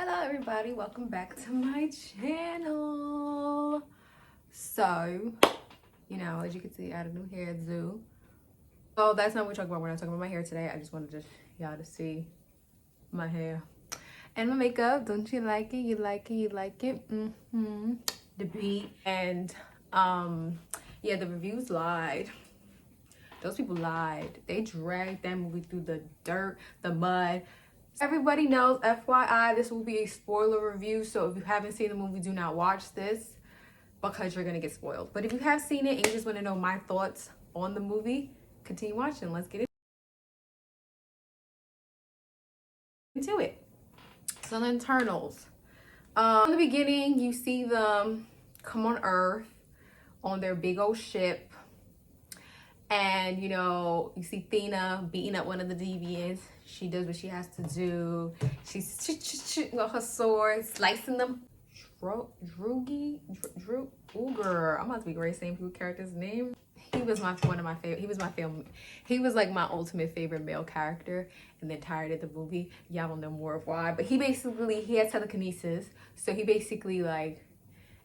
Hello everybody, welcome back to my channel. So, as you can see, I had a new hair zoo. Oh, that's not what we're talking about. We're not talking about my hair today. I just wanted y'all to see my hair and my makeup. Don't you like it? You like it? You like it? The beat. And yeah, the reviews lied. Those people lied. They dragged that movie through the dirt, the mud. Everybody knows, FYI, this will be a spoiler review. So if you haven't seen the movie, do not watch this because you're going to get spoiled. But if you have seen it and you just want to know my thoughts on the movie, continue watching. Let's get into it. So the internals. In the beginning, you see them come on Earth on their big old ship. And, you see Thena beating up one of the deviants. She does what she has to do. She's with her sword, slicing them. Drew, ooh, girl. I'm about to be great saying people character's name. He was one of my favorite. He was my favorite. He was like my ultimate favorite male character in the entirety of the movie. Y'all will know more of why. But he had telekinesis. So he basically like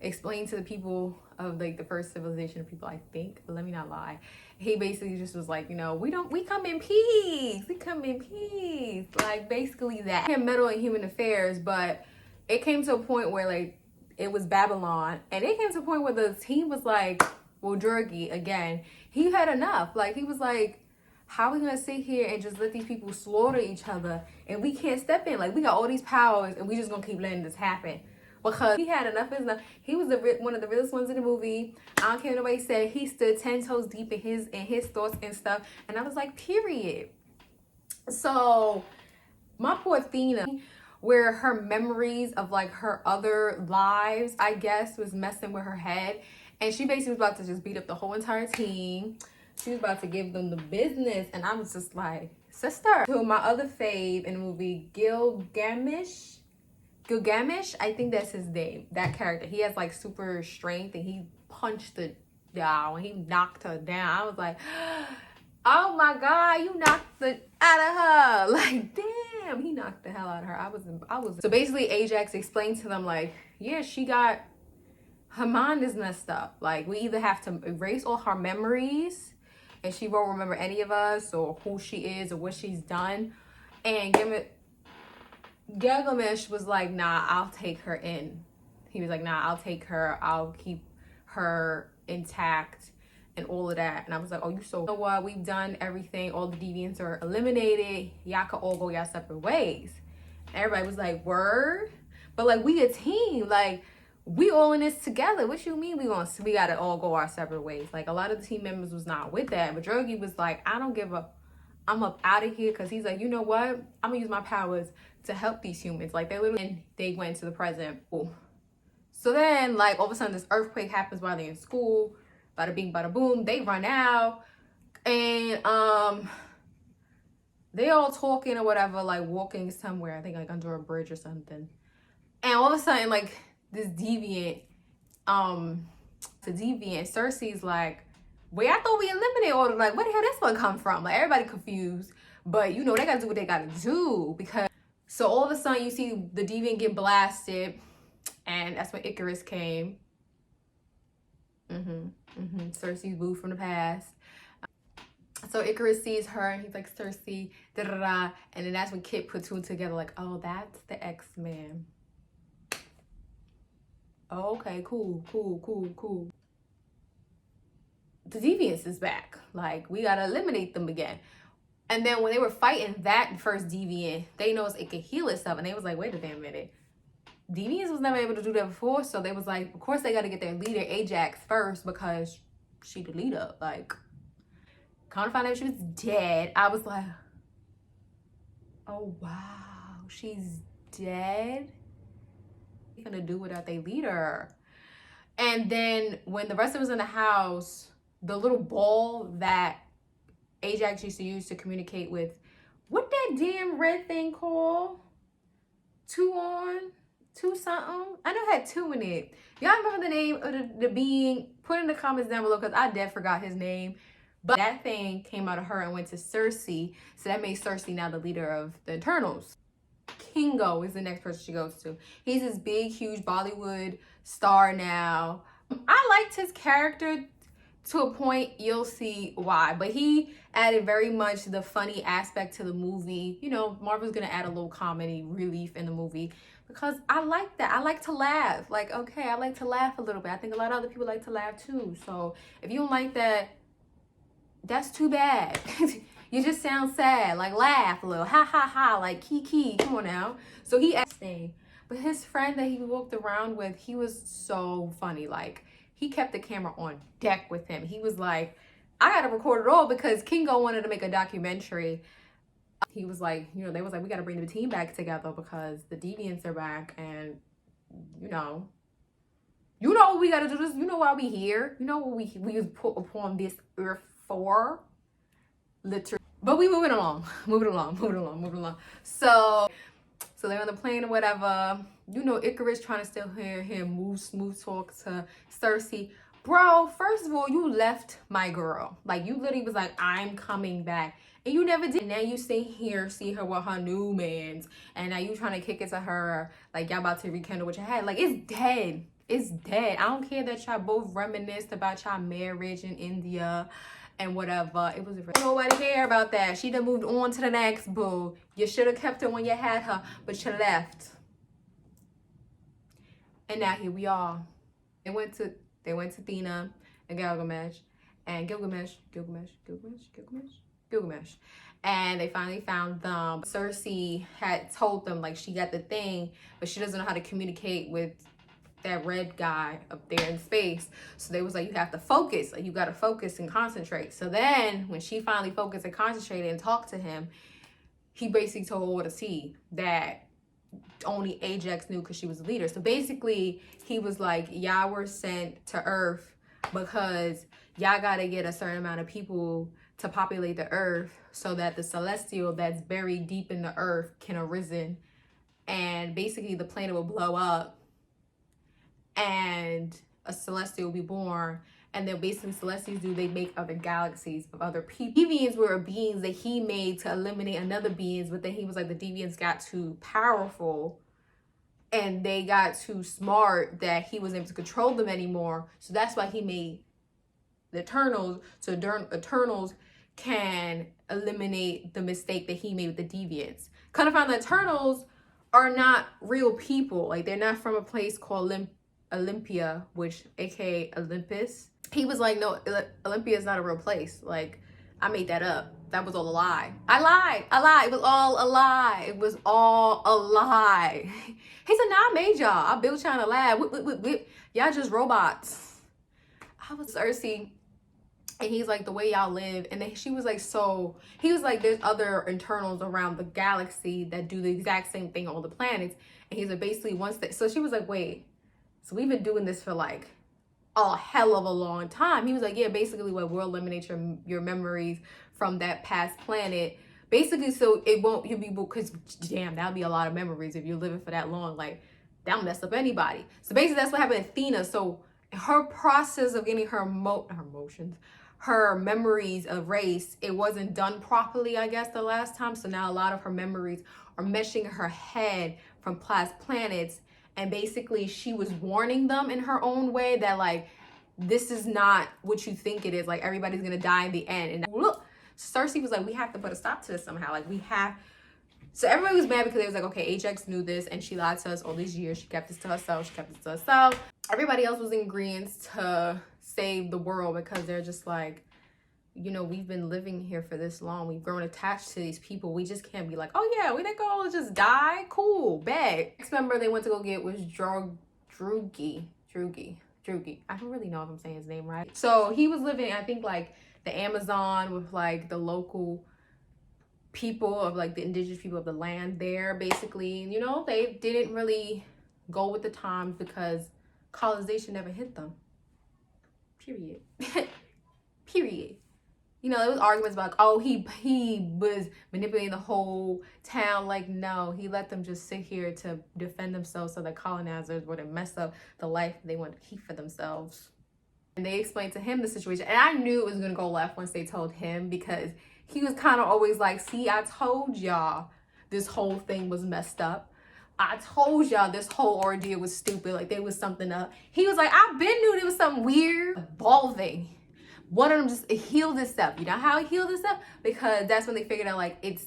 explained to the people of like the first civilization of people, I think, but let me not lie. He basically just was like, we come in peace. We come in peace. Like basically that. He can't meddle in human affairs, but it came to a point where like it was Babylon, and it came to a point where the team was like, well, Druggy again, he had enough. Like he was like, how are we gonna sit here and just let these people slaughter each other and we can't step in? Like we got all these powers and we just gonna keep letting this happen. Because he had enough. He was one of the realest ones in the movie. I don't care what nobody said. He stood 10 toes deep in his thoughts and stuff. And I was like, period. So my poor Thena, where her memories of like her other lives, I guess, was messing with her head. And she basically was about to just beat up the whole entire team. She was about to give them the business. And I was just like, sister. To my other fave in the movie, Gilgamesh, I think that's his name. That character, he has like super strength, and he punched her down. He knocked her down. I was like, oh my god, you knocked the out of her. Like, damn, he knocked the hell out of her. I was. So basically, Ajax explained to them like, yeah, her mind is messed up. Like, we either have to erase all her memories, and she won't remember any of us or who she is or what she's done, and Gilgamesh was like, nah, I'll take her in. He was like, nah, I'll take her. I'll keep her intact and all of that. And I was like, oh, you know what? We've done everything. All the deviants are eliminated. Y'all can all go y'all separate ways. Everybody was like, word? But like, we a team. Like, we all in this together. What you mean we gotta all go our separate ways? Like, a lot of the team members was not with that. But Drogi was like, I don't give a... I'm up out of here, because he's like, you know what? I'm gonna use my powers to help these humans. Like, they went to the present. Ooh. So then, like, all of a sudden this earthquake happens while they're in school. Bada bing, bada boom. They run out, and they all talking or whatever, like walking somewhere. I think like under a bridge or something. And all of a sudden, like, this deviant, Cersei's like, wait, I thought we eliminated all of, like, where the hell this one come from? Like, everybody confused. But, they got to do what they got to do. Because, so all of a sudden, you see the deviant get blasted. And that's when Icarus came. Cersei's boo from the past. So Icarus sees her, and he's like, Cersei, da-da-da. And then that's when Kit put two together, like, oh, that's the X-Man. Oh, okay, cool. The deviants is back. Like, we gotta eliminate them again. And then when they were fighting that first deviant, they noticed it could heal itself, and they was like, wait a damn minute, deviants was never able to do that before. So they was like, of course they got to get their leader Ajax first, because she the leader. Like, kind of find out she was dead. I was like, oh wow, she's dead. What are they gonna do without their leader? And then when the rest of us in the house, the little ball that Ajax used to use to communicate with, what that damn red thing called? Two something? I know it had two in it. Y'all remember the name of the being? Put in the comments down below, because I dead forgot his name. But that thing came out of her and went to Cersei. So that made Cersei now the leader of the Eternals. Kingo is the next person she goes to. He's this big, huge Bollywood star now. I liked his character to a point. You'll see why. But he added very much the funny aspect to the movie. You know, Marvel's gonna add a little comedy relief in the movie because I like that. I like to laugh. Like, okay, I like to laugh a little bit. I think a lot of other people like to laugh too. So if you don't like that, that's too bad. You just sound sad. Like, laugh a little. Ha ha ha. Like, kiki. Come on now. So he asked me. But his friend that he walked around with, he was so funny. Like, he kept the camera on deck with him. He was like, I gotta record it all because Kingo wanted to make a documentary. He was like, you know, they was like, we gotta bring the team back together because the deviants are back, and you know what we gotta do this. You know why we here. You know what we was put upon this earth for. Literally. But we moving along. So they're on the plane or whatever. You know, Icarus trying to still hear him smooth talk to Cersei. Bro, first of all, you left my girl. Like, you literally was like, I'm coming back. And you never did. And now you sit here, see her with her new mans. And now you trying to kick it to her. Like, y'all about to rekindle what you had. Like, it's dead. It's dead. I don't care that y'all both reminisced about y'all marriage in India and whatever. It was nobody care about that. She done moved on to the next boo. You should have kept her when you had her, but you left. And now here we are. They went to Athena and Gilgamesh. And they finally found them. Cersei had told them, like, she got the thing, but she doesn't know how to communicate with that red guy up there in space. So they was like, you have to focus. Like, you got to focus and concentrate. So then when she finally focused and concentrated and talked to him, he basically told her to see that only Ajax knew because she was the leader. So basically he was like, y'all were sent to Earth because y'all got to get a certain amount of people to populate the Earth so that the celestial that's buried deep in the Earth can arisen, and basically the planet will blow up and a celestial will be born. And then basically celestials they make other galaxies of other people. Deviants were beings that he made to eliminate another beings, but then he was like, the deviants got too powerful and they got too smart that he wasn't able to control them anymore. So that's why he made the Eternals, so Eternals can eliminate the mistake that he made with the deviants. Kind of found the Eternals are not real people. Like, they're not from a place called Olympia, which aka Olympus. He was like, no, Olympia is not a real place. Like, I made that up. That was all a lie. I lied. It was all a lie. It was all a lie. He said, nah, I made y'all. I built y'all in a lab. Y'all just robots. I was Cersei. And he's like, the way y'all live. And then she was like, so he was like, there's other Eternals around the galaxy that do the exact same thing on all the planets. And he's like, basically so she was like, wait, so we've been doing this for like a hell of a long time. He was like, yeah, basically what will eliminate your memories from that past planet. Basically, so it won't, you'll be, because damn, that'll be a lot of memories if you're living for that long. Like, that'll mess up anybody. So basically that's what happened to Athena. So her process of getting her memories erased, it wasn't done properly, I guess, the last time. So now a lot of her memories are meshing in her head from past planets. And basically she was warning them in her own way that, like, this is not what you think it is. Like, everybody's gonna die in the end. And look, Cersei was like, we have to put a stop to this somehow. Like, so everybody was mad because they was like, okay, Ajax knew this and she lied to us all these years. She kept this to herself. Everybody else was in agreement to save the world because they're just like, you know, we've been living here for this long. We've grown attached to these people. We just can't be like, oh yeah, we think all just die. Cool, bet. Next member they went to go get was Drugi. I don't really know if I'm saying his name right. So he was living, I think, like the Amazon with like the local people of like the indigenous people of the land there, basically. You know, they didn't really go with the times because colonization never hit them. Period. Period. You know, there was arguments about, oh, he was manipulating the whole town. Like, no, he let them just sit here to defend themselves so that colonizers wouldn't mess up the life they wanted to keep for themselves. And they explained to him the situation. And I knew it was going to go left once they told him, because he was kind of always like, see, I told y'all. this whole thing was messed up. I told y'all this whole ordeal was stupid. Like, there was something up. He was like, I've been knew there was something weird evolving. One of them just healed itself. You know how it healed itself? Because that's when they figured out, like, it's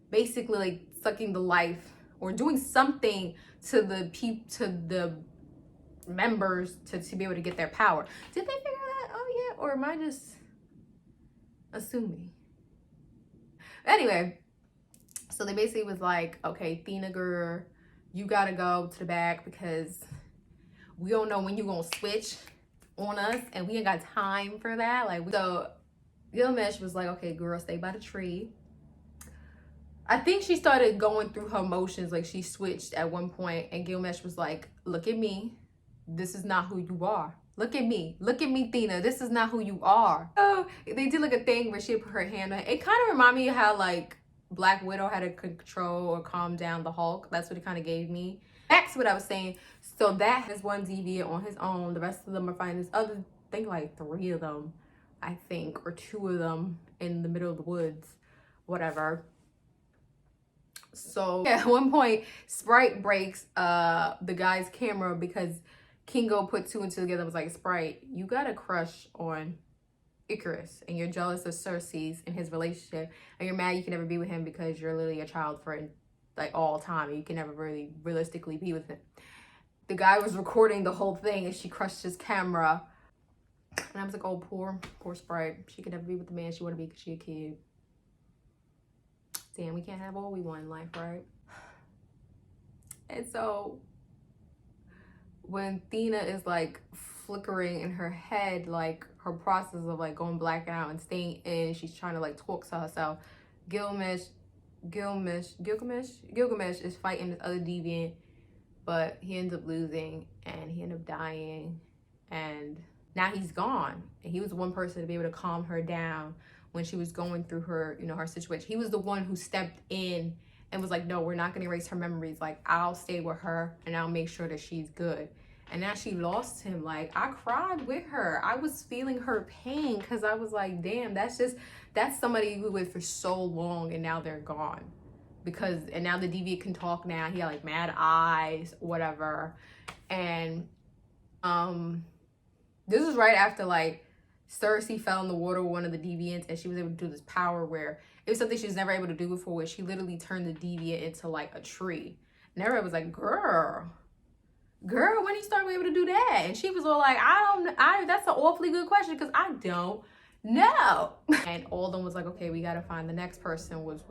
basically like sucking the life or doing something to the members to be able to get their power. Did they figure that out yet? Or am I just assuming? Anyway, so they basically was like, okay, Thina girl, you gotta go to the back because we don't know when you gonna switch on us and we ain't got time for that. Like, so Gilgamesh was like, okay, girl, stay by the tree. I think she started going through her emotions. Like, she switched at one point and Gilgamesh was like, look at me. This is not who you are. Look at me. Look at me, Thina. This is not who you are. So they did like a thing where she put her hand on it. It kind of reminded me of how like Black Widow had to control or calm down the Hulk. That's what it kind of gave me. That's what I was saying. So that is one deviant on his own. The rest of them are fighting this other, I think like 3 of them, I think, or 2 of them in the middle of the woods, whatever. So at one point, Sprite breaks the guy's camera because Kingo put 2 and 2 together and was like, Sprite, you got a crush on Icarus and you're jealous of Cersei's and his relationship and you're mad you can never be with him because you're literally a child for like all time and you can never really realistically be with him. The guy was recording the whole thing and she crushed his camera and I was like, oh, poor Sprite. She could never be with the man she want to be because she a kid. Damn, we can't have all we want in life, right? And so when Thina is like flickering in her head, like her process of like going black out and staying in, she's trying to like talk to herself. Gilgamesh is fighting this other deviant, but he ends up losing and he ended up dying, and now he's gone. And he was one person to be able to calm her down when she was going through her, you know, her situation. He was the one who stepped in and was like, no, we're not gonna erase her memories. Like, I'll stay with her and I'll make sure that she's good. And now she lost him. Like, I cried with her. I was feeling her pain because I was like, damn, that's somebody you were with for so long and now they're gone. And now the deviant can talk now. He had like mad eyes, whatever. And this was right after like Cersei fell in the water with one of the deviants and she was able to do this power where it was something she was never able to do before, where she literally turned the deviant into like a tree. And everybody was like, girl, when you start able to do that? And she was all like, that's an awfully good question because I don't know. And all of them was like, okay, we got to find the next person was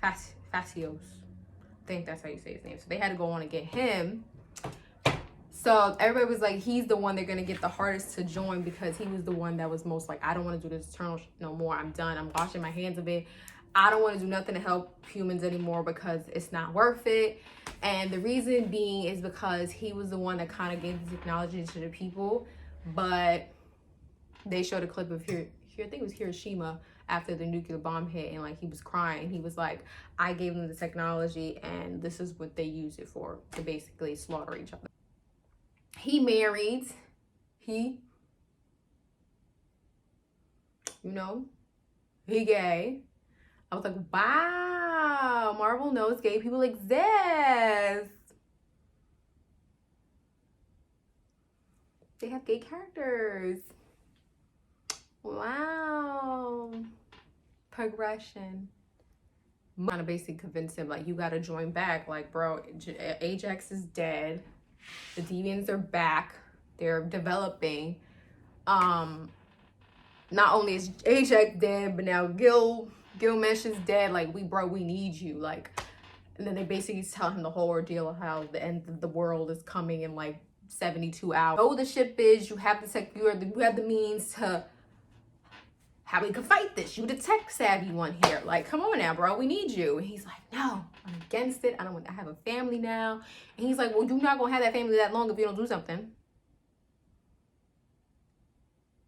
Fascios. I think that's how you say his name. So they had to go on and get him. So everybody was like, he's the one they're going to get the hardest to join because he was the one that was most like, I don't want to do this eternal no more. I'm done. I'm washing my hands of it. I don't want to do nothing to help humans anymore because it's not worth it. And the reason being is because he was the one that kind of gave the technology to the people. But they showed a clip of I think it was Hiroshima after the nuclear bomb hit, and like he was crying. He was like, I gave them the technology and this is what they use it for, to basically slaughter each other. He married, he gay. I was like, wow, Marvel knows gay people exist. They have gay characters. Wow. Progression. Kind of basically convinced him, like, you gotta join back. Like, bro, Ajax is dead. The deviants are back. They're developing. Not only is Ajax dead, but now Gilgamesh is dead. Like, we need you. Like, and then they basically tell him the whole ordeal of how the end of the world is coming in like 72 hours. Oh, the ship is, you have the means to how we can fight this. You the tech savvy one here. Like, come on now, bro. We need you. And he's like, no, I'm against it. I have a family now. And he's like, well, you're not going to have that family that long if you don't do something.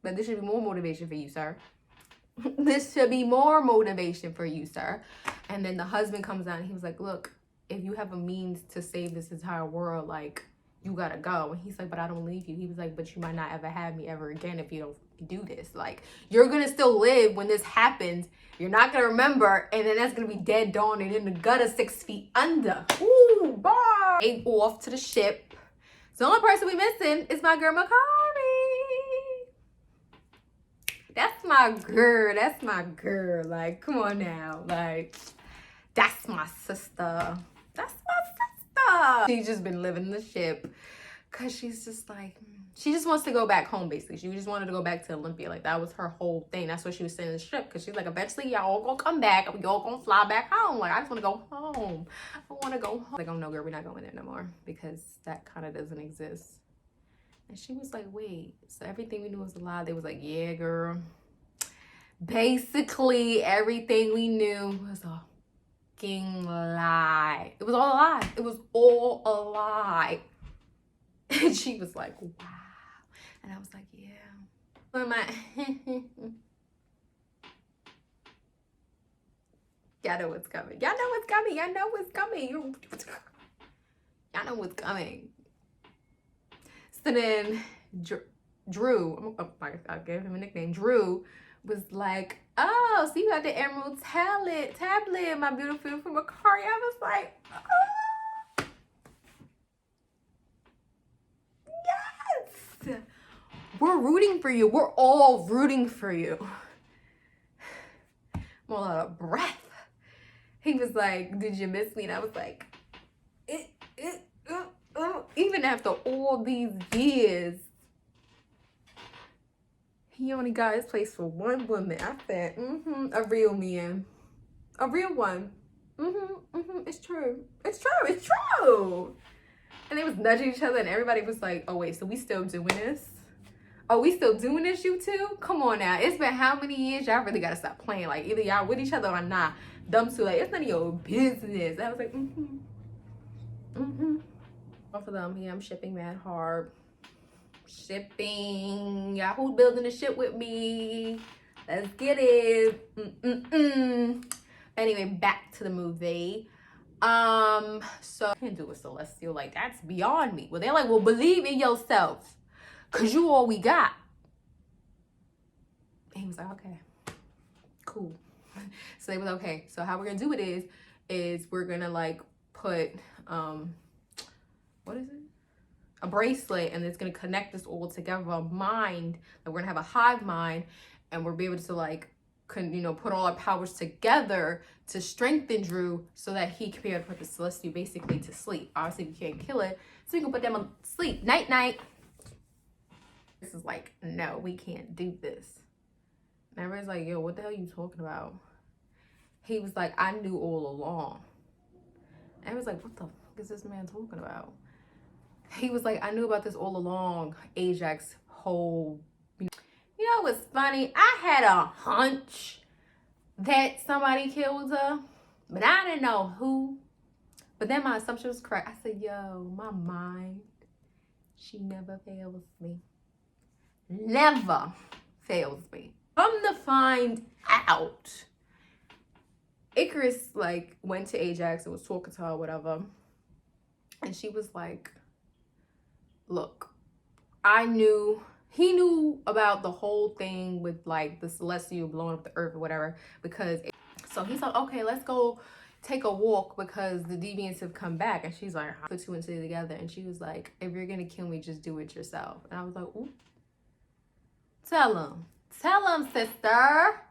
But this should be more motivation for you, sir. This should be more motivation for you, sir. And then the husband comes out and he was like, look, if you have a means to save this entire world, like, you gotta go. And he's like, but I don't leave you. He was like, but you might not ever have me ever again if you do this. Like, you're gonna still live when this happens. You're not gonna remember, and then that's gonna be dead dawn and in the gutter 6 feet under. Ooh, bye. Ain't off to the ship. So the only person we missing is my girl Makari. That's my girl. That's my girl. Like, come on now. Like, that's my sister. That's my sister. She's just been living the ship. Cause she's just like, she just wants to go back home, basically. She just wanted to go back to Olympia. Like, that was her whole thing. That's what she was saying in the strip. Cause she's like, eventually y'all all gonna come back and we all gonna fly back home. Like, I just wanna go home. I wanna go home. Like, oh no, girl, we're not going there no more. Because that kind of doesn't exist. And she was like, wait, so everything we knew was a lie? They was like, yeah, girl. Basically, everything we knew was a fucking lie. It was all a lie. It was all a lie. And she was like, wow. And I was like, yeah. What am I? Y'all know what's coming. Y'all know what's coming. Y'all know what's coming. Y'all know what's coming. So then Drew, I gave him a nickname. Drew was like, oh, so you got the emerald tablet, my beautiful from Makari. I was like, oh. Yes. We're rooting for you. We're all rooting for you. I'm all out of breath. He was like, did you miss me? And I was like, even after all these years, he only got his place for one woman. I said, a real man. A real one. It's true. It's true. It's true. And they was nudging each other and everybody was like, oh wait, so we still doing this? Oh, we still doing this, you two? Come on now. It's been how many years? Y'all really gotta stop playing. Like, either y'all with each other or not. Them two, like, it's none of your business. I was like, Both of them, yeah, I'm shipping mad hard. Shipping. Y'all who building the ship with me? Let's get it. Anyway, back to the movie. So I can't do a celestial. Like, that's beyond me. Well, they're like, well, believe in yourself. Cause you all we got. And he was like, okay, cool. So they was okay. So how we're gonna do it is we're gonna like put what is it? A bracelet, and it's gonna connect us all together. A mind, and we're gonna have a hive mind, and we'll be able to like, put all our powers together to strengthen Drew, so that he can be able to put the celestial basically to sleep. Obviously, we can't kill it, so we can put them to sleep. Night, night. This is like, no, we can't do this. And everybody's like, yo, what the hell are you talking about? He was like, I knew all along. And I was like, what the fuck is this man talking about? He was like, I knew about this all along. Ajax's whole, you know what's funny? I had a hunch that somebody killed her, but I didn't know who. But then my assumption was correct. I said, yo, my mind, she never fails me. Never fails me. Come to find out, Icarus like went to Ajax and was talking to her or whatever, and she was like, look, he knew about the whole thing with like the celestial blowing up the earth or whatever, because so he's like, okay, let's go take a walk because the deviants have come back. And she's like, put two and two together. And she was like, if you're gonna kill me, just do it yourself. And I was like, ooh. Tell him, sister.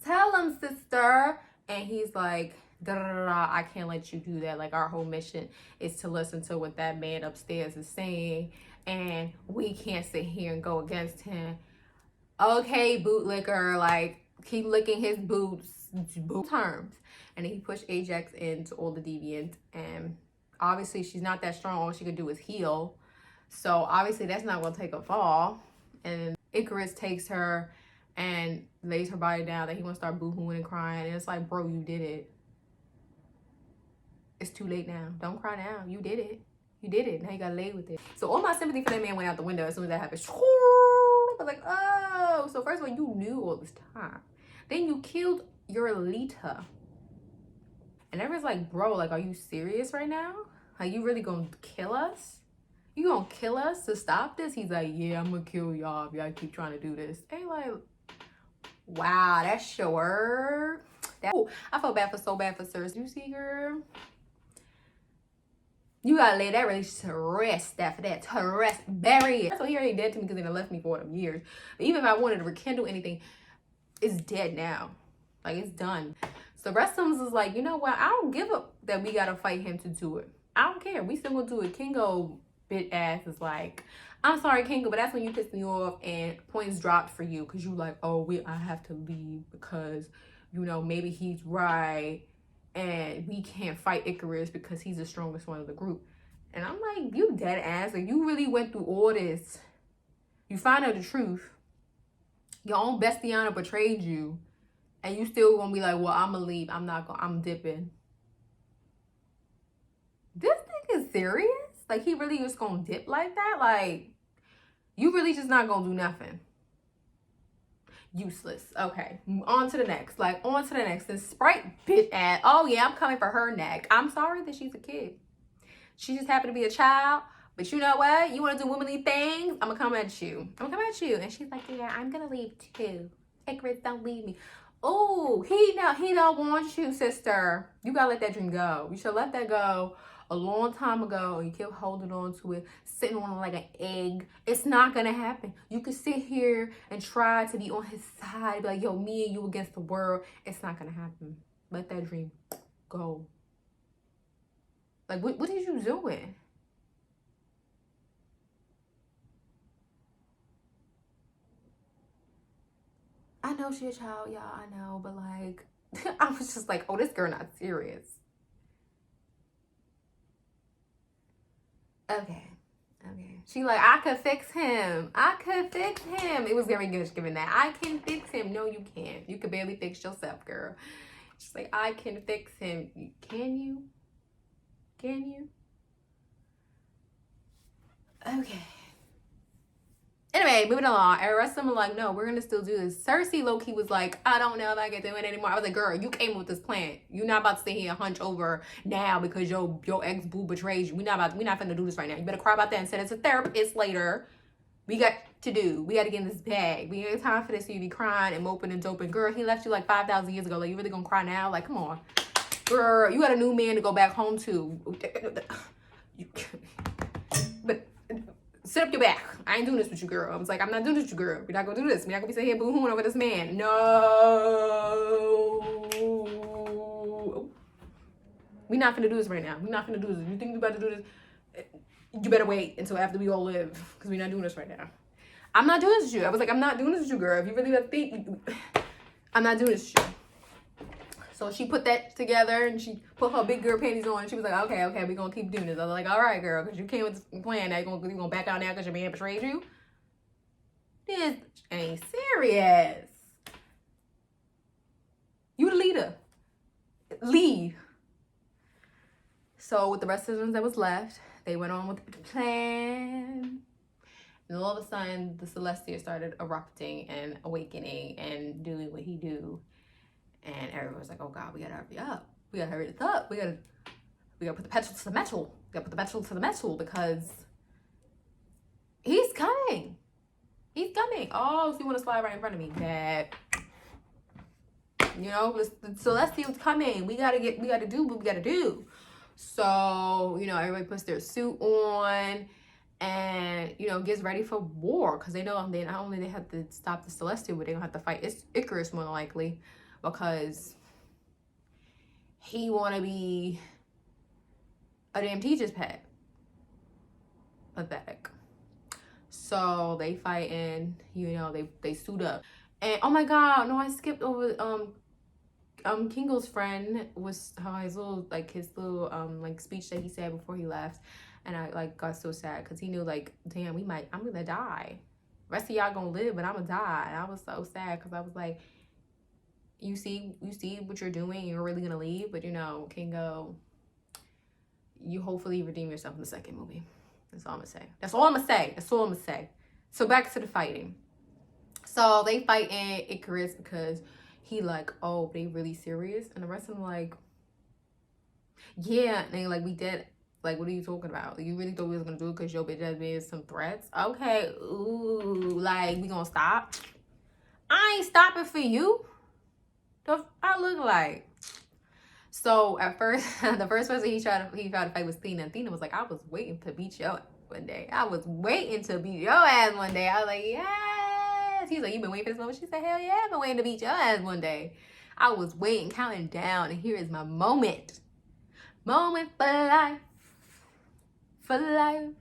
Tell him, sister. And he's like, I can't let you do that. Like, our whole mission is to listen to what that man upstairs is saying, and we can't sit here and go against him. Okay, bootlicker, like, keep licking his boot terms. And then he pushed Ajax into all the deviants, and obviously she's not that strong. All she could do is heal, so obviously that's not gonna take a fall. And Icarus takes her and lays her body down, that he wants to start boo-hooing and crying. And it's like, bro, you did it. It's too late now. Don't cry now. You did it. You did it. Now you gotta lay with it. So all my sympathy for that man went out the window as soon as that happened. I was like, oh. So first of all, you knew all this time. Then you killed your Lita. And everyone's like, bro, like, are you serious right now? Are you really gonna kill us? You gonna kill us to stop this? He's like, yeah, I'm gonna kill y'all if y'all keep trying to do this. They like, wow, that's sure. I feel bad for so bad for Cersei. You see, girl? You gotta let that relationship to rest after that. To rest. Bury it. So he already dead to me because they done left me for them years. But even if I wanted to rekindle anything, it's dead now. Like, it's done. So the rest of them is like, you know what? I don't give up that we gotta fight him to do it. I don't care. We still gonna do it. Kingo bit ass is like, I'm sorry, Kingo, but that's when you pissed me off and points dropped for you because you like, oh, I have to leave because, you know, maybe he's right and we can't fight Icarus because he's the strongest one of the group. And I'm like, you dead ass. Like, you really went through all this. You find out the truth. Your own Bestiana betrayed you. And you still gonna be like, well, I'm gonna leave. I'm dipping. This thing is serious? Like, he really just gonna dip like that? Like, you really just not gonna do nothing. Useless. Okay, on to the next. Like, on to the next. And Sprite bit at, oh yeah, I'm coming for her neck. I'm sorry that she's a kid. She just happened to be a child. But you know what? You want to do womanly things? I'm gonna come at you. I'm gonna come at you. And she's like, yeah, I'm gonna leave too. Icarus, don't leave me. Oh, he don't want you, sister. You gotta let that dream go. You should let that go a long time ago. And you keep holding on to it, sitting on it like an egg. It's not gonna happen. You could sit here and try to be on his side, be like, yo, me and you against the world. It's not gonna happen. Let that dream go. Like, what is you doing? I know she a child, y'all. I know, but like, I was just like, oh, this girl not serious. Okay. She like, I could fix him. It was very good giving that. I can fix him. No, you can't. You could barely fix yourself, girl. She's like, I can fix him. Can you? Okay. Anyway, moving along. And the rest of them are like, no, we're gonna still do this. Cersei low-key was like, I don't know if I can do it anymore. I was like, girl, you came with this plan. You're not about to sit here and hunch over now because your ex-boo betrayed you. We're not finna do this right now. You better cry about that and send it to therapist later. We got to get in this bag. We ain't time for this. So you be crying and moping and doping. Girl, he left you like 5,000 years ago. Like, you really gonna cry now? Like, come on. Girl, you got a new man to go back home to. But sit up your back. I ain't doing this with you, girl. I was like, I'm not doing this with you, girl. We're not gonna do this. We're not gonna be sitting here boo-hooing over this man. No. We're not gonna do this right now. We're not gonna do this. You think we're about to do this? You better wait until after we all live, because we're not doing this right now. I'm not doing this with you. I was like, I'm not doing this with you, girl. If you really think, I'm not doing this with you. So she put that together and she put her big girl panties on. And she was like, okay, we're going to keep doing this. I was like, all right, girl, because you came with this plan. Now you're going to back out now because your man betrayed you? This ain't serious. You the leader. Leave. So with the rest of them that was left, they went on with the plan. And all of a sudden, the Celestia started erupting and awakening and doing what he do. And everyone was like, oh God, we gotta hurry up. We gotta hurry this up. We gotta put the petrol to the metal. We gotta put the petrol to the metal because he's coming. Oh, so you want to slide right in front of me? Bad. You know, the Celestial's coming. We gotta do what we gotta do. So, you know, everybody puts their suit on and, you know, gets ready for war. Because they know they not only they have to stop the Celestial, but they're gonna have to fight Icarus more than likely. Because he want to be a damn teacher's pet. Pathetic. So they fighting, you know, they suit up. And oh my God, no, I skipped over Kingo's friend was his little like speech that he said before he left. And I like got so sad because he knew like, damn, I'm gonna die. The rest of y'all gonna live, but I'm gonna die. And I was so sad because I was like, you see what you're doing, you're really gonna leave, but you know, Kingo, you hopefully redeem yourself in the second movie. That's all I'm gonna say. So back to the fighting. So they fighting Icarus because he like, oh, they really serious? And the rest of them like, yeah, and they like, we did. Like, what are you talking about? You really thought we was gonna do it because your bitch has made some threats? Okay, ooh, like, we gonna stop? I ain't stopping for you. The I look like. So at first, the first person he tried to fight was Thina. And Thina was like, I was waiting to beat your ass one day. I was waiting to beat your ass one day. I was like, yes. He's like, you been waiting for this moment? She said, hell yeah, I've been waiting to beat your ass one day. I was waiting, counting down, and here is my moment. Moment for life. For life.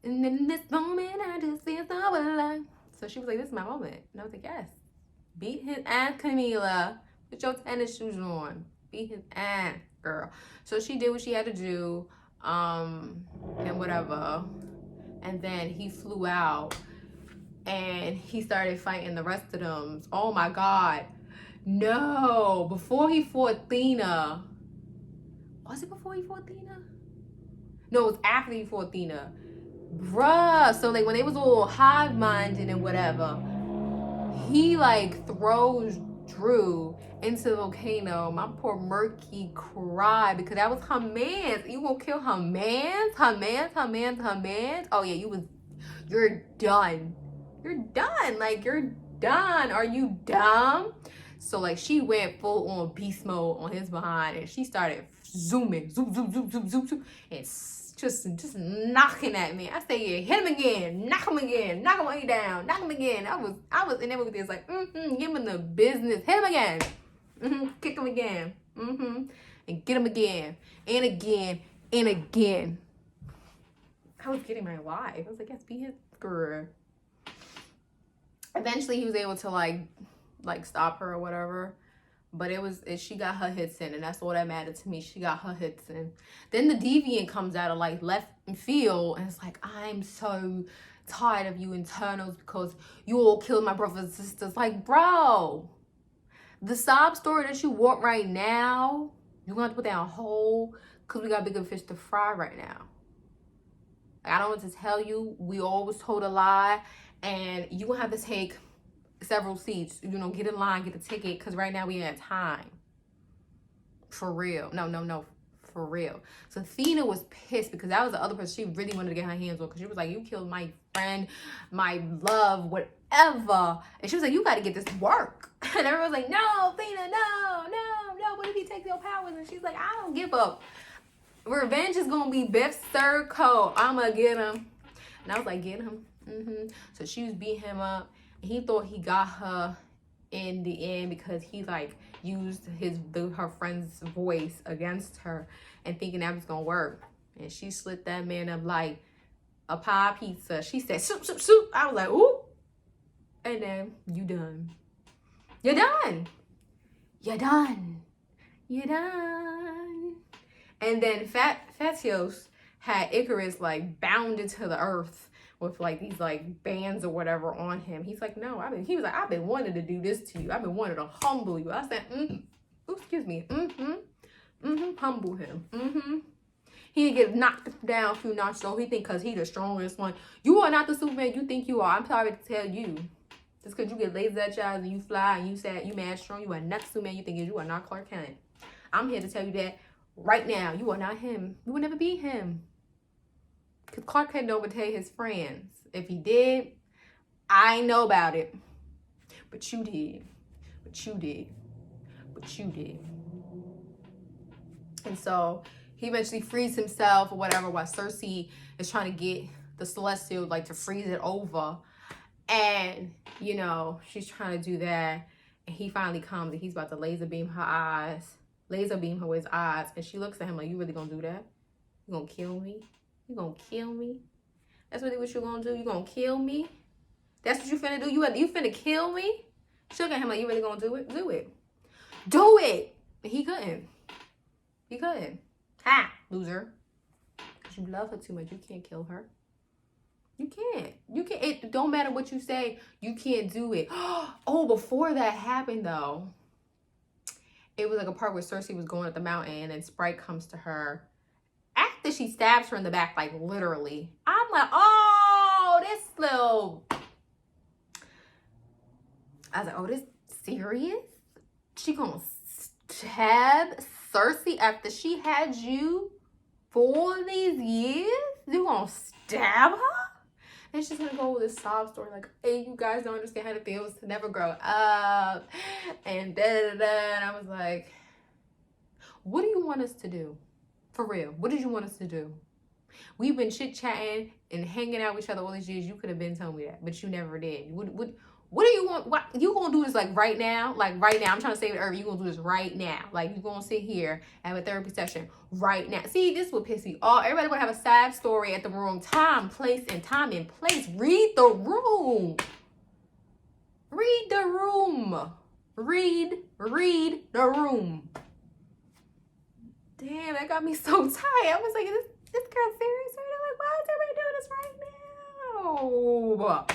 And in this moment, I just feel so alive. So she was like, this is my moment. And I was like, yes. Beat his ass, Camila. Put your tennis shoes on. Beat his ass, girl. So she did what she had to do, and whatever. And then he flew out, and he started fighting the rest of them. Oh my God. No. Before he fought Thina. Was it before he fought Thina? No, it was after he fought Thina. Bruh. So, like, when they was all hive-minded and whatever, he, like, throws Drew into the volcano. My poor Murky cried because that was her mans. You gonna kill her mans? Her mans, her mans, her mans? Oh, yeah, you're done. You're done. Like, you're done. Are you dumb? So, like, she went full on beast mode on his behind, and she started zooming, zoom, zoom, zoom, zoom, zoom, zoom, and just knocking at me. I say, yeah, hit him again, knock him way down, knock him again. I was in there with this, like, give him the business, hit him again, kick him again, and get him again, and again, and again. I was getting my life. I was like, yes, be his girl. Eventually, he was able to like stop her or whatever. But she got her hits in, and that's all that mattered to me. She got her hits in. Then the deviant comes out of like left field, and it's like, I'm so tired of you internals because you all killed my brothers and sisters. Like, bro, the sob story that you want right now, you're gonna have to put that on hold because we got bigger fish to fry right now. I don't want to tell you, we always told a lie, and you gonna have to take several seats, get in line, get the ticket, because right now we ain't time. For real. No, for real. So Thina was pissed because that was the other person she really wanted to get her hands on, because she was like, you killed my friend, my love, whatever. And she was like, you got to get this work. And everyone's like, no, Thina, no, what if he takes your powers? And she's like, I don't give up. Revenge is going to be Biff Circle. I'm going to get him. And I was like, get him. So she was beating him up. He thought he got her in the end because he like used her friend's voice against her and thinking that was gonna work. And she slit that man up like a pie pizza. She said, soup, soup, soup. I was like, ooh. And then you done. You're done. You're done. You're done. And then Fatios had Icarus like bounded to the earth with like these like bands or whatever on him. He's like, no, he was like, I've been wanting to do this to you. I've been wanting to humble you. I said, excuse me, humble him, He didn't get knocked down a few notches, so he think because he the strongest one. You are not the Superman you think you are. I'm sorry to tell you. Just because you get laser at y'all and you fly and you mad strong, you are not the Superman you think you are not Clark Kent. I'm here to tell you that right now, you are not him. You will never be him. Because Clark Kent don't betray his friends. If he did, I know about it. But you did. But you did. But you did. And so he eventually frees himself or whatever while Cersei is trying to get the Celestial like to freeze it over. And, she's trying to do that. And he finally comes and he's about to laser beam her with his eyes. And she looks at him like, you really gonna do that? You gonna kill me? You gonna kill me? That's really what you gonna do? You gonna kill me? That's what you finna do? You finna kill me? She looked at him like, you really gonna do it? Do it. Do it! And he couldn't. He couldn't. Ha! Loser. Because you love her too much. You can't kill her. You can't. It don't matter what you say. You can't do it. Oh, before that happened though, it was like a part where Cersei was going up the mountain and Sprite comes to her. After she stabs her in the back, like literally, I'm like, oh, this little. I was like, oh, this serious? She gonna stab Cersei after she had you for these years, you gonna stab her? And she's gonna go with this sob story like, hey, you guys don't understand how it feels to never grow up, and da-da-da. And I was like, what do you want us to do? For real, what did you want us to do? We've been chit-chatting and hanging out with each other all these years. You could have been telling me that, but you never did. What do you want? What you gonna do this like right now? Like right now. I'm trying to save it early. You gonna do this right now. Like you gonna sit here and have a therapy session right now. See, this would piss me off. Everybody would have a sad story at the wrong time, place, and time and place. Read the room. Read the room. Read the room. Damn, that got me so tired. I was like, this girl serious right now? Like, why is everybody doing this right now?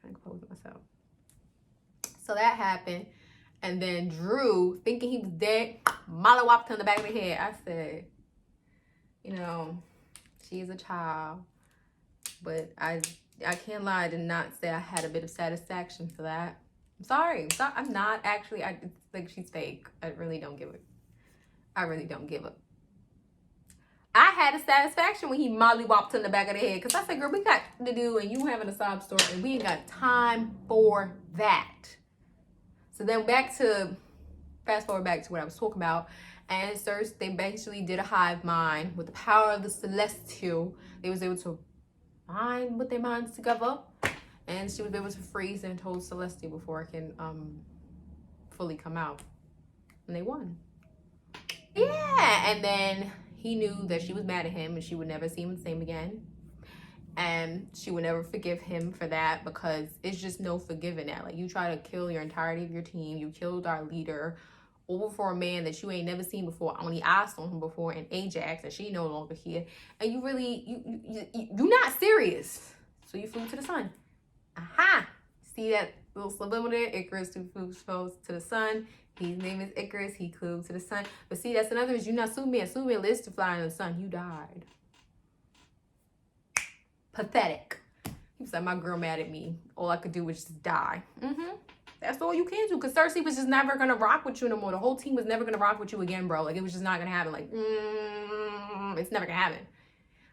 Trying to compose myself. So that happened. And then Drew, thinking he was dead, mollywopped on the back of the head. I said, you know, she is a child. But I can't lie, I did not say I had a bit of satisfaction for that. I'm sorry. I'm not actually. I think she's fake. I really don't give it. I really don't give up. I had a satisfaction when he mollywopped in the back of the head. Because I said, girl, we got to do, and you having a sob story, and we ain't got time for that. So then fast forward back to what I was talking about. And first, they basically did a hive mind with the power of the celestial. They was able to mind with their minds together. And she was able to freeze and told Celestia before it can fully come out. And they won. Yeah. And then he knew that she was mad at him and she would never see him the same again. And she would never forgive him for that because it's just no forgiving that. Like, you try to kill your entirety of your team. You killed our leader over for a man that you ain't never seen before. Only I saw him before in Ajax and she no longer here. And you really, you're not serious. So you flew to the sun. Aha! See that little subliminal there? Icarus flew to the sun. His name is Icarus. He flew to the sun. But see, that's another reason you're not Superman. Superman lives to fly in the sun. You died. Pathetic. He was like, my girl mad at me. All I could do was just die. That's all you can do. Because Cersei was just never going to rock with you no more. The whole team was never going to rock with you again, bro. Like, it was just not going to happen. Like, it's never going to happen.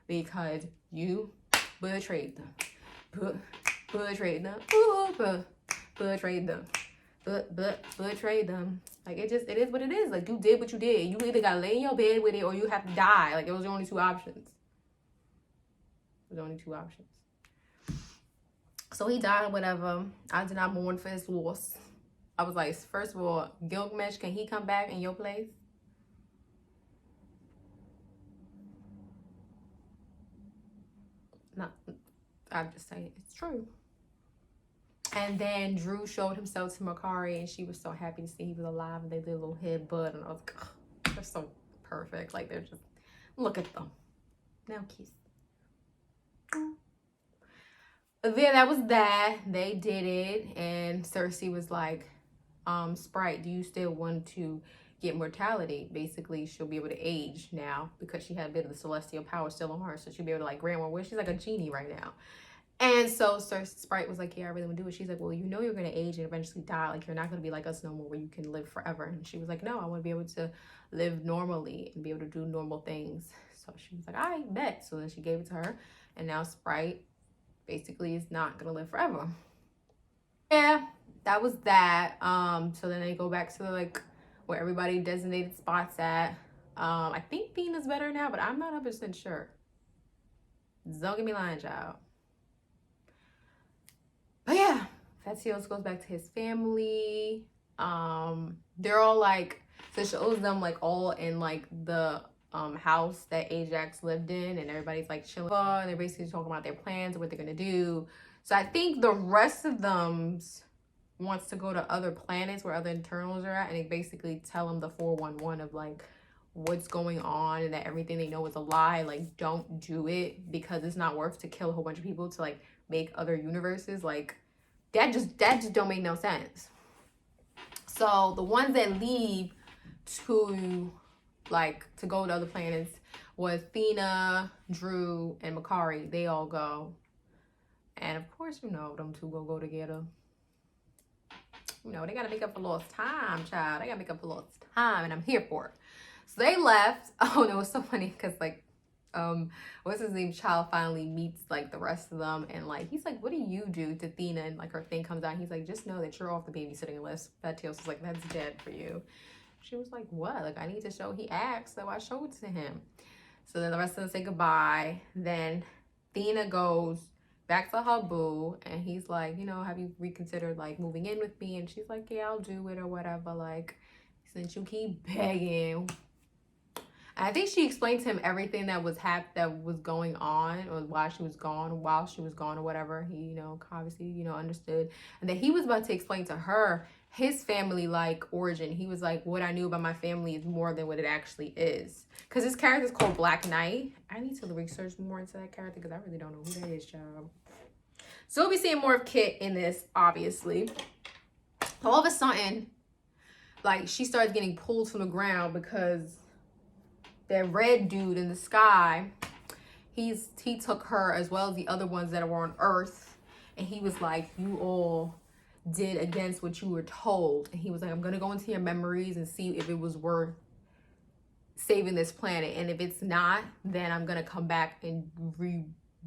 Because you betrayed them. Betrayed them. Betrayed them. Betrayed them. Like, it is what it is. Like, you did what you did. You either gotta lay in your bed with it or you have to die. Like, it was the only two options. So he died or whatever. I did not mourn for his loss. I was like, first of all, Gilgamesh, can he come back in your place? No, I'm just saying it's true. And then Drew showed himself to Makari, and she was so happy to see he was alive, and they did a little headbutt, and I was like, oh, they're so perfect. Like, they're just, look at them. Now kiss. But then that was that. They did it, and Cersei was like, Sprite, do you still want to get mortality? Basically, she'll be able to age now because she had a bit of the celestial power still on her, so she'll be able to like grant one wish. She's like a genie right now. And so Sprite was like, yeah, I really want to do it. She's like, well, you know you're going to age and eventually die. Like, you're not going to be like us no more where you can live forever. And she was like, no, I want to be able to live normally and be able to do normal things. So she was like, I bet. So then she gave it to her. And now Sprite basically is not going to live forever. Yeah, that was that. So then they go back to like where everybody designated spots at. I think Thena's better now, but I'm not 100% sure. Don't get me lying, child. But yeah, Fatios goes back to his family. They're all like, so it shows them like all in like the house that Ajax lived in, and everybody's like chilling. And they're basically talking about their plans and what they're gonna do. So I think the rest of them wants to go to other planets where other Eternals are at, and they basically tell them the 411 of like what's going on and that everything they know is a lie. Like, don't do it because it's not worth to kill a whole bunch of people to like make other universes. Like, that just don't make no sense. So the ones that leave to go to other planets was Thena, Drew, and Makari. They all go, and of course, you know, them two will go together. You know, they gotta make up for lost time, child. They gotta make up for lost time, and I'm here for it. So they left. Oh, and it was so funny because like what's his name, Child finally meets like the rest of them, and like he's like, what do you do to Thina? And like her thing comes out, he's like, just know that you're off the babysitting list. Fatios was like, that's dead for you. She was like, what? Like, I need to show. He asked, so I showed it to him. So then the rest of them say goodbye. Then Thina goes back to her boo, and he's like, you know, have you reconsidered like moving in with me? And she's like, yeah, I'll do it or whatever. Like, since you keep begging. I think she explained to him everything that was going on, or while she was gone or whatever. He, you know, obviously, you know, understood. And then he was about to explain to her his family like origin. He was like, what I knew about my family is more than what it actually is. Because his character is called Black Knight. I need to research more into that character because I really don't know who that is, child. So we'll be seeing more of Kit in this, obviously. All of a sudden, like, she starts getting pulled from the ground because that red dude in the sky, he took her as well as the other ones that were on Earth, and he was like, you all did against what you were told. And he was like, I'm gonna go into your memories and see if it was worth saving this planet, and if it's not, then I'm gonna come back and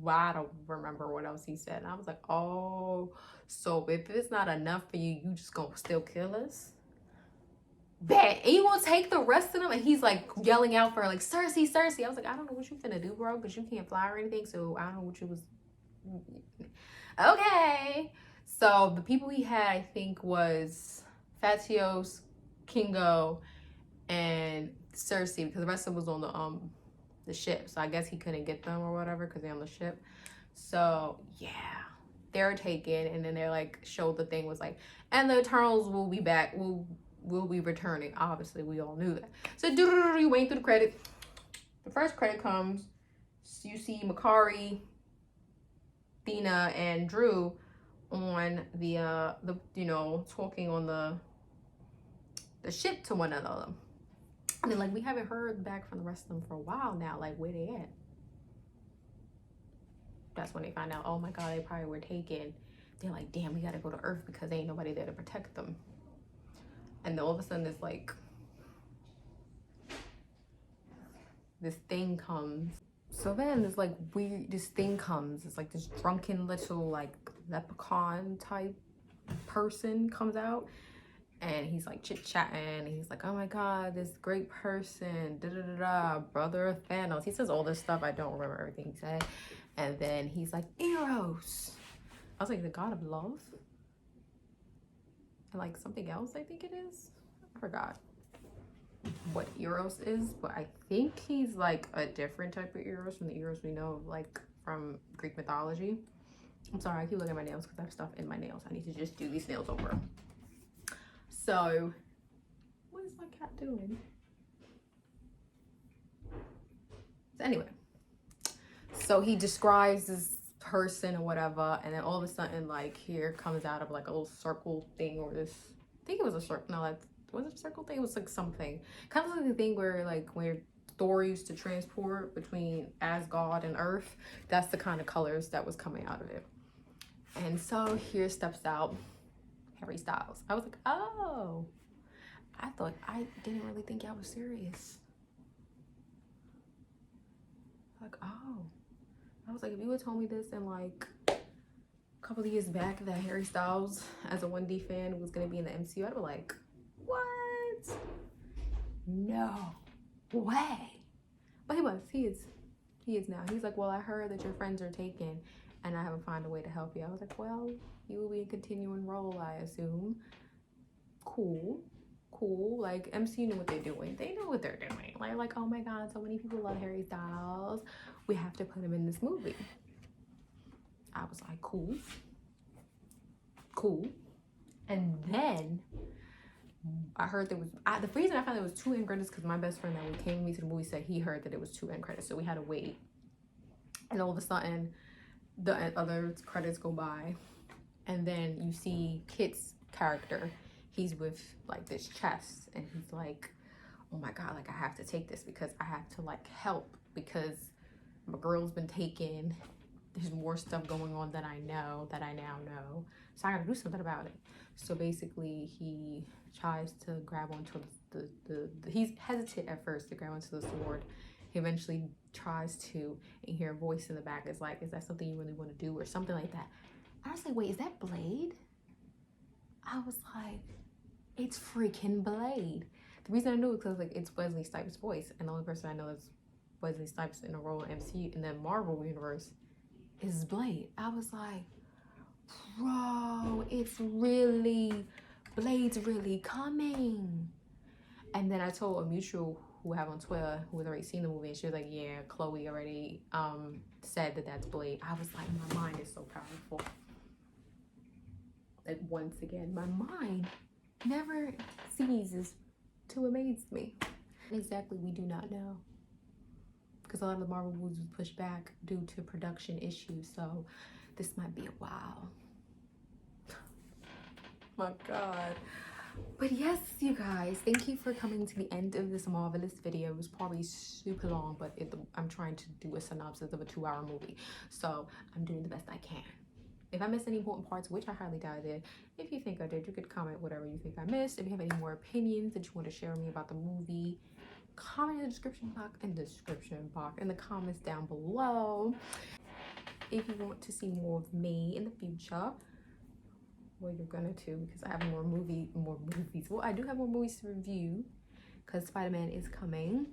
I don't remember what else he said. And I was like, oh, so if it's not enough for you, you just gonna still kill us? Bet. And you gonna take the rest of them? And he's like yelling out for her, like, Cersei, Cersei. I was like, I don't know what you finna do, bro, because you can't fly or anything, so I don't know what you was. Okay. So the people he had, I think, was Fatios, Kingo, and Cersei, because the rest of them was on the ship. So I guess he couldn't get them or whatever because they're on the ship. So yeah, they're taken, and then they're like showed the thing was like, and the Eternals will be back. Will be returning. Obviously, we all knew that. So you wait through the credit. The first credit comes. You see Makari, Thina, and Drew on the you know, talking on the ship to one another. And then like, we haven't heard back from the rest of them for a while now. Like, where they at? That's when they find out, oh my god, they probably were taken. They're like, damn, we gotta go to Earth because there ain't nobody there to protect them. And then all of a sudden it's like, this thing comes. So then there's like this thing comes. It's like this drunken little like leprechaun type person comes out, and he's like chit-chatting. He's like, oh my god, this great person, da da da da, brother of Thanos. He says all this stuff. I don't remember everything he said. And then he's like, Eros. I was like, the god of love? And like something else, I think it is. I forgot what Eros is, but I think he's like a different type of Eros from the Eros we know, like from Greek mythology. I'm sorry, I keep looking at my nails because I have stuff in my nails. I need to just do these nails over. So, what is my cat doing? So anyway, so he describes this person or whatever, and then all of a sudden, like, here comes out of like a little circle thing, or this, I think it was a circle, no, that was it a circle thing? It was like something, kind of like the thing where like where Thor used to transport between Asgard and Earth. That's the kind of colors that was coming out of it. And so here steps out Harry Styles. I was like, oh, I didn't really think y'all was serious. Like, oh, I was like, if you had told me this in like a couple of years back that Harry Styles as a 1D fan was gonna be in the MCU, I'd be like, what? No way. But he is now. He's like, well, I heard that your friends are taken and I haven't found a way to help you. I was like, well, you will be a continuing role, I assume. Cool. Like, MCU knew what they're doing. They know what they're doing. Like, oh my god, so many people love Harry Styles. We have to put him in this movie. I was like, cool. And then I heard there was, the reason I found there was 2 end credits because my best friend that came with me to the movie said he heard that it was 2 end credits, so we had to wait. And all of a sudden, the other credits go by, and then you see Kit's character. He's with like this chest, and he's like, oh my god, like I have to take this because I have to like help, because my girl's been taken. There's more stuff going on that I now know, so I gotta do something about it. So basically he tries to grab onto he's hesitant at first to grab onto the sword. He eventually tries to, and hear a voice in the back is like, is that something you really want to do, or something like that. I was like, wait, is that Blade? I was like, it's freaking Blade. The reason I knew it because like it's Wesley Snipes' voice, and the only person I know is Wesley Snipes in a role in MCU in the Marvel universe is Blade. I was like, bro, it's really, Blade's really coming. And then I told a mutual who I have on Twitter who has already seen the movie, and she was like, yeah, Chloe already said that that's Blade. I was like, my mind is so powerful. Like, once again, my mind never ceases to amaze me. Exactly, we do not know, because a lot of the Marvel movies was pushed back due to production issues, so this might be a while. My God. But yes, you guys, thank you for coming to the end of this marvelous video. It was probably super long, but I'm trying to do a synopsis of a 2-hour movie, so I'm doing the best I can. If I missed any important parts, which I highly doubt I did, if you think I did, you could comment whatever you think I missed. If you have any more opinions that you want to share with me about the movie, comment in the description box, in the comments down below. If you want to see more of me in the future, well, you're gonna too, because I have more movies. Well, I do have more movies to review because Spider-Man is coming.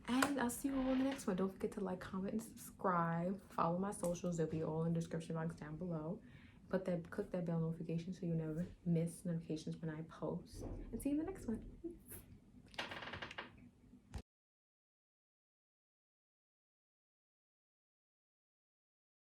And I'll see you all in the next one. Don't forget to like, comment, and subscribe. Follow my socials. They'll be all in the description box down below. Click that bell notification so you'll never miss notifications when I post. And see you in the next one.